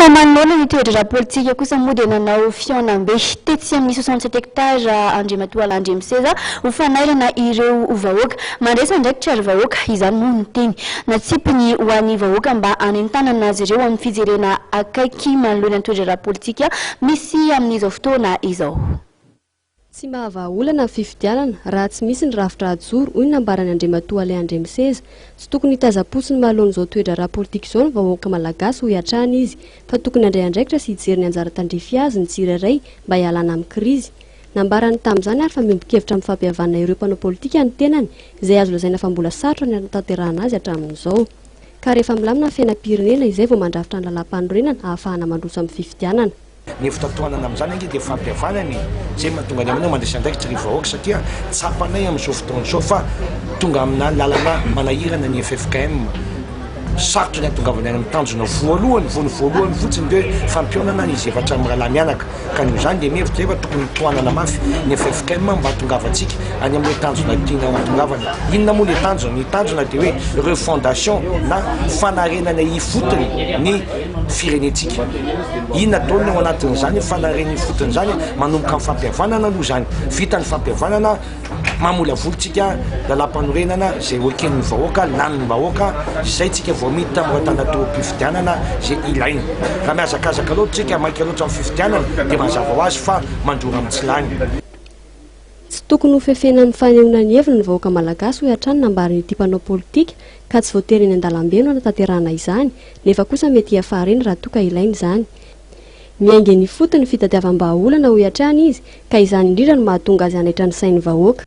Manoloana ny toe-draharaha politika kosa moa dia nanao fihaonambe tetsy amin'ny 67 hectares andriamatoa Alain Andriamiseza ho fanairana ireo vahoaka Mandraisa andraikitra ary vahoaka izany moa ny teny natsipiny ho an'ny vahoaka mba hanentanana azy ireo amin'ny fijerena akaiky manoloana ny toe-draharaha politika misy amin'izao fotoana izao. Tsy mahavaolana ny fifidianana raha tsy misy ny rafitra ajoro hoy nambarany andriamatoa Alain Andriamiseza. Tsy tokony hitaza-potsiny mahalony izao toe-draharaha politika izao ny vahoaka malagasy ho hiatrana izy fa tokony handray andraikitra sy hijery ny anjara tandrify azy ny tsirairay mba hialana amin'ny krizy. Nambarany tamin'izany ary fa miombon-kevitra amin'ny fampihavana ireo mpanao politika ny tenany izay azo lazaina fa mbola sarotra ny hanatanterahana azy hatramin'izao. Ka rehefa milamina fiainam-pirenena izay vao mandrafitra ny lalam-panorenana ahafahana mandroso amin'ny fifidianana. Ny fitatoanana amin'izany ange dia fampihavanany zay mahatonga ny aminay mandresa andraikitra ny vahoaka satria tsapanay amin'izao fotoana izao fa tonga amina lalana manahirana ny FFKM sarotra ny atongavany any amin'ny tanjona voalohany fotsiny hoe fampionana izy efatra amin'ny raha mianaka ka noho izany dia mihevitra efa tokony toanana mafy ny FFKM mba hatongavantsika any amin'ny tanjona tiana hatongavana. Inona moa ny tanjona dia hoe ireo fondation na fanarenana ifotony ny firenetsika. Inona ataony ao anatin'izany fanarena ifotony izany manomboka amin'ny fampihavanana aloha izany. Vita ny fampihavanana mamola volontsika lalam-panorenana zay hoeken'ny vahoaka lan'ny vahoaka izay tsika vao miditra amin'ny rahatana-toam-pifidianana zay ilaina. Raha mihazakazaka loatra tsika maika loatra amin'ny fifidianana dia mazava ho azy fa mandrora amin'ny tsy lany. Tsy tokony ho fefena amin'ny fanehoana ny heviny ny vahoaka malagasy ho hiatrany nambarany ity mpanao politika ka tsy voatery eny an-dalambe no hanatanterahana izany nefa kosa mety hiafareny raha toa ka ilaina izany. Miainga ny fotony fitadiavam-bahaolana ho hiatrany izy ka izany indrindra no mahatonga azy hanaitra ny sain'ny vahoaka.